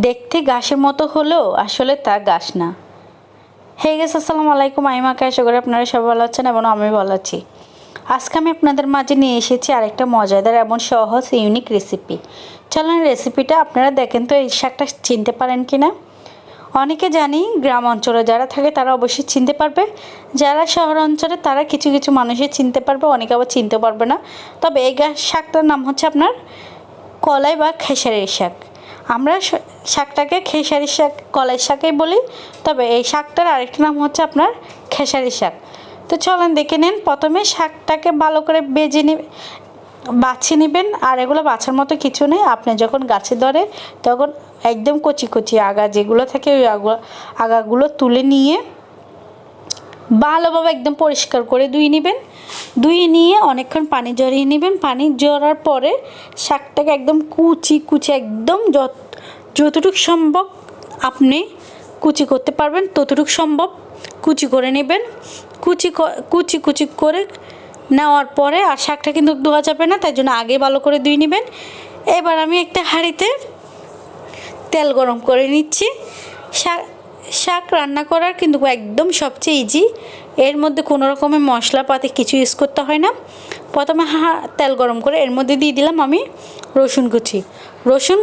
দেখতে ঘাসের মতো হলেও আসলে তা ঘাস না। হে গেস, আসসালামু আলাইকুম। আমি মাকে, আশা করি আপনারা সবাই ভালো আছেন এবং আমি ভালো আছি। আজকে আমি আপনাদের মাঝে নিয়ে এসেছি আরেকটা মজাদার এবং সহজ ইউনিক রেসিপি। চলেন রেসিপিটা আপনারা দেখেন তো এই শাকটা চিনতে পারেন কি না। অনেকে জানি গ্রাম অঞ্চলে যারা থাকে তারা অবশ্যই চিনতে পারবে, যারা শহর অঞ্চলে তারা কিছু কিছু মানুষই চিনতে পারবে, অনেকে আবার চিনতে পারবে না। তবে এই শাকটার নাম হচ্ছে আপনার কলাই বা খেসারির শাক। আমরা শাকটাকে খেসারি শাক, কলাই শাকই বলি, তবে এই শাকটার আরেকটা নাম হচ্ছে আপনার খেসারি শাক। তো চলেন দেখে নিন। প্রথমে শাকটাকে ভালো করে বাছিয়ে নেবেন। আর এগুলো বাছার মতো কিছু নেই, আপনি যখন গাছে ধরে তখন একদম কচি কচি আগা যেগুলো থাকে ওই আগাগুলো তুলে নিয়ে ভালোভাবে একদম পরিষ্কার করে ধুয়ে নেবেন। ধুয়ে নিয়ে অনেকক্ষণ পানি ঝরিয়ে নেবেন। পানি ঝরার পরে শাকটাকে একদম কুচি কুচি, একদম যতটুকু সম্ভব আপনি কুচি করতে পারবেন ততটুকু সম্ভব কুচি করে নেবেন। কুচি কুচি করে নেওয়ার পরে আর শাকটা কিন্তু ধোয়া যাবে না, তাই জন্য আগে ভালো করে ধুয়ে নেবেন। এবার আমি একটা হাঁড়িতে তেল গরম করে নিচ্ছি। শাক রান্না করার কিন্তু একদম সবচেয়ে ইজি, এর মধ্যে কোনো রকমের মশলাপাতি কিছু ইউজ করতে হয় না। প্রথমে তেল গরম করে এর মধ্যে দিয়ে দিলাম আমি রসুন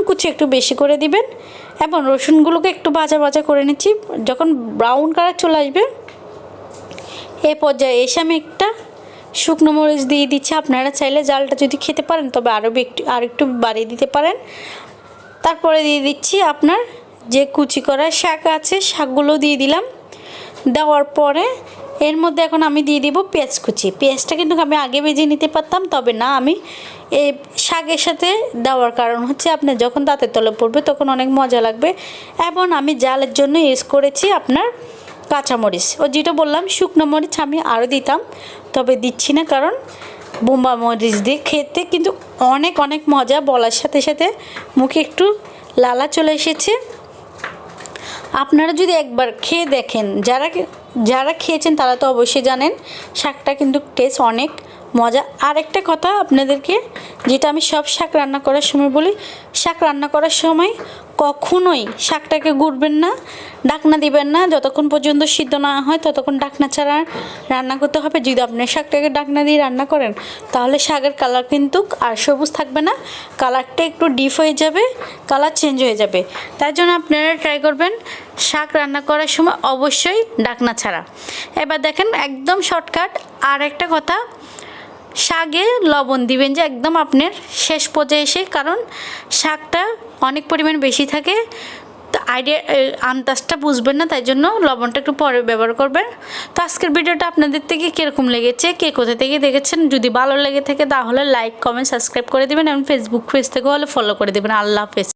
কুচি একটু বেশি করে দিবেন এবং রসুনগুলোকে একটু ভাজা ভাজা করে নিচ্ছি। যখন ব্রাউন কালার চলে আসবে এ পর্যায়ে এসে আমি একটা শুকনো মরিচ দিয়ে দিচ্ছি। আপনারা চাইলে জালটা যদি খেতে পারেন তবে আরেকটু বাড়িয়ে দিতে পারেন। তারপরে দিয়ে দিচ্ছি আপনার যে কুচি করা শাক আছে, শাকগুলো দিয়ে দিলাম। দেওয়ার পরে এর মধ্যে এখন আমি দিয়ে দিব পেঁয়াজ কুচি। পেঁয়াজটা কিন্তু আমি আগে ভেজে নিতে পারতাম, তবে না, আমি এই শাকের সাথে দেওয়ার কারণ হচ্ছে আপনার যখন দাঁতের তলে পড়বে তখন অনেক মজা লাগবে। এবং আমি জালের জন্য ইউজ করেছি আপনার কাঁচামরিচ, ও যেটা বললাম শুকনো মরিচ আমি আরও দিতাম, তবে দিচ্ছি না, কারণ বোম্বা মরিচ দিয়ে খেতে কিন্তু অনেক অনেক মজা। বলার সাথে সাথে মুখে একটু লালা চলে এসেছে। আপনারা যদি একবার খেয়ে দেখেন, যারা খেয়েছেন তারা তো অবশ্যই জানেন শাকটা কিন্তু টেস্ট অনেক মজা। আরেকটা কথা আপনাদেরকে, যেটা আমি সব শাক রান্না করার সময় বলি, শাক রান্না করার সময় কখনোই শাকটাকে গুড়বেন না, ঢাকনা দিবেন না। যতক্ষণ পর্যন্ত সিদ্ধ না হয় ততক্ষণ ঢাকনা ছাড়া রান্না করতে হবে। যদি আপনি শাকটাকে ঢাকনা দিয়ে রান্না করেন তাহলে শাকের কালার কিন্তু আর সবুজ থাকবে না, কালারটা একটু ডিপ হয়ে যাবে, কালার চেঞ্জ হয়ে যাবে। তার জন্য আপনারা ট্রাই করবেন শাক রান্না করার সময় অবশ্যই ঢাকনা ছাড়া। এবার দেখেন একদম শর্টকাট। আর একটা কথা, শাকে লবণ দিবেন যে একদম আপনার শেষ পর্যায়ে এসে, কারণ শাকটা অনেক পরিমাণ বেশি থাকে, তো আন্দাজটা বুঝবেন না, তাই জন্য লবণটা একটু পরে ব্যবহার করবেন। তো আজকের ভিডিওটা আপনাদের থেকে কীরকম লেগেছে, কে কোথা থেকে দেখেছেন, যদি ভালো লেগে থাকে তাহলে লাইক, কমেন্ট, সাবস্ক্রাইব করে দেবেন এবং ফেসবুক পেজ থেকে হলে ফলো করে দেবেন। আল্লাহ হাফেজ।